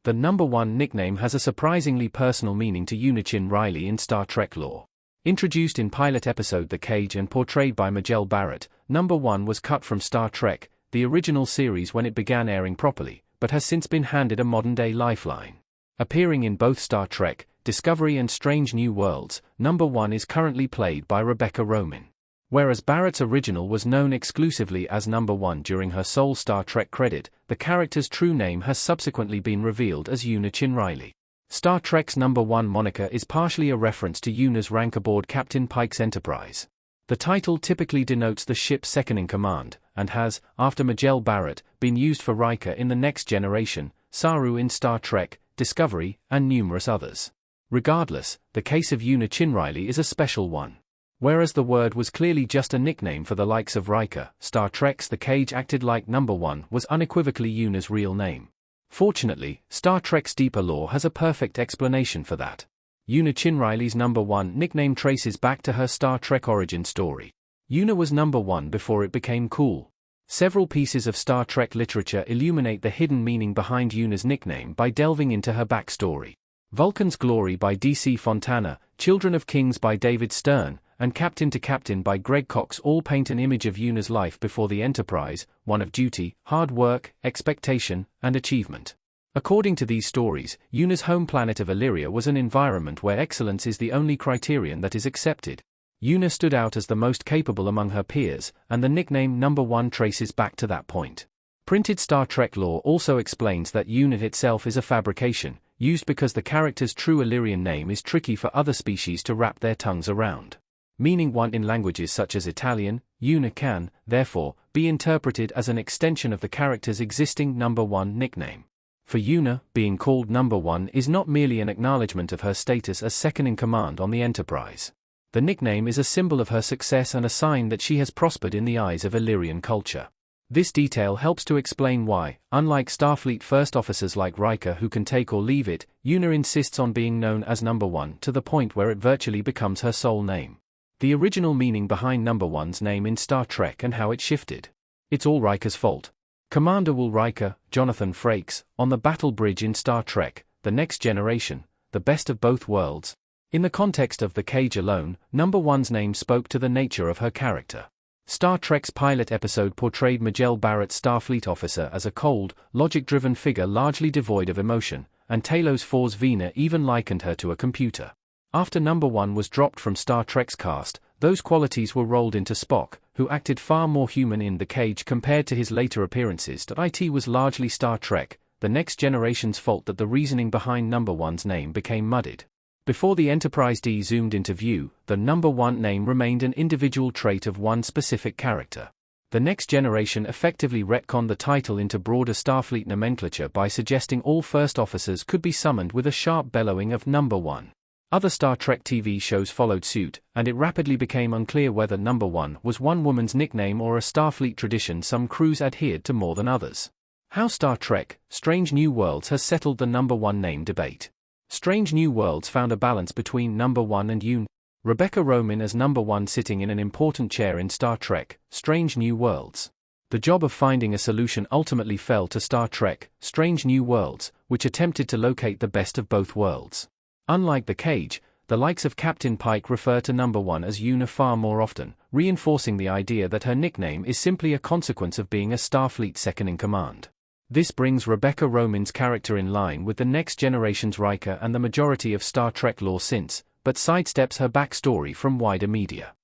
The number one nickname has a surprisingly personal meaning to Eunice Riley in Star Trek lore. Introduced in pilot episode The Cage and portrayed by Majel Barrett, number one was cut from Star Trek, the original series when it began airing properly, but has since been handed a modern-day lifeline. Appearing in both Star Trek, Discovery and Strange New Worlds, number one is currently played by Rebecca Roman. Whereas Barrett's original was known exclusively as number one during her sole Star Trek credit, the character's true name has subsequently been revealed as Eunice Riley. Star Trek's number one moniker is partially a reference to Una's rank aboard Captain Pike's Enterprise. The title typically denotes the ship's second-in-command, and has, after Majel Barrett, been used for Riker in The Next Generation, Saru in Star Trek, Discovery, and numerous others. Regardless, the case of Eunice Riley is a special one. Whereas the word was clearly just a nickname for the likes of Riker, Star Trek's The Cage acted like number one was unequivocally Una's real name. Fortunately, Star Trek's deeper lore has a perfect explanation for that. Eunice Riley's number one nickname traces back to her Star Trek origin story. Una was number one before it became cool. Several pieces of Star Trek literature illuminate the hidden meaning behind Una's nickname by delving into her backstory. Vulcan's Glory by D.C. Fontana, Children of Kings by David Stern, and Captain to Captain by Greg Cox all paint an image of Una's life before the Enterprise, one of duty, hard work, expectation, and achievement. According to these stories, Una's home planet of Illyria was an environment where excellence is the only criterion that is accepted. Una stood out as the most capable among her peers, and the nickname number one traces back to that point. Printed Star Trek lore also explains that Una itself is a fabrication, used because the character's true Illyrian name is tricky for other species to wrap their tongues around. Meaning one in languages such as Italian, Una can, therefore, be interpreted as an extension of the character's existing number one nickname. For Una, being called number one is not merely an acknowledgement of her status as second-in-command on the Enterprise. The nickname is a symbol of her success and a sign that she has prospered in the eyes of Illyrian culture. This detail helps to explain why, unlike Starfleet first officers like Riker who can take or leave it, Una insists on being known as number one to the point where it virtually becomes her sole name. The original meaning behind number one's name in Star Trek and how it shifted. It's all Riker's fault. Commander Will Riker, Jonathan Frakes, on the battle bridge in Star Trek, The Next Generation, The Best of Both Worlds. In the context of The Cage alone, number one's name spoke to the nature of her character. Star Trek's pilot episode portrayed Majel Barrett's Starfleet officer as a cold, logic-driven figure largely devoid of emotion, and Talos 4's Vina even likened her to a computer. After number one was dropped from Star Trek's cast, those qualities were rolled into Spock, who acted far more human in The Cage compared to his later appearances. It was largely Star Trek, The Next Generation's fault that the reasoning behind number one's name became muddied. Before the Enterprise D zoomed into view, the number one name remained an individual trait of one specific character. The Next Generation effectively retconned the title into broader Starfleet nomenclature by suggesting all first officers could be summoned with a sharp bellowing of number one. Other Star Trek TV shows followed suit, and it rapidly became unclear whether number one was one woman's nickname or a Starfleet tradition some crews adhered to more than others. How Star Trek, Strange New Worlds has settled the number one name debate. Strange New Worlds found a balance between number one and Una. Rebecca Roman as number one sitting in an important chair in Star Trek, Strange New Worlds. The job of finding a solution ultimately fell to Star Trek, Strange New Worlds, which attempted to locate the best of both worlds. Unlike The Cage, the likes of Captain Pike refer to number one as Una far more often, reinforcing the idea that her nickname is simply a consequence of being a Starfleet second-in-command. This brings Rebecca Roman's character in line with the Next Generation's Riker and the majority of Star Trek lore since, but sidesteps her backstory from wider media.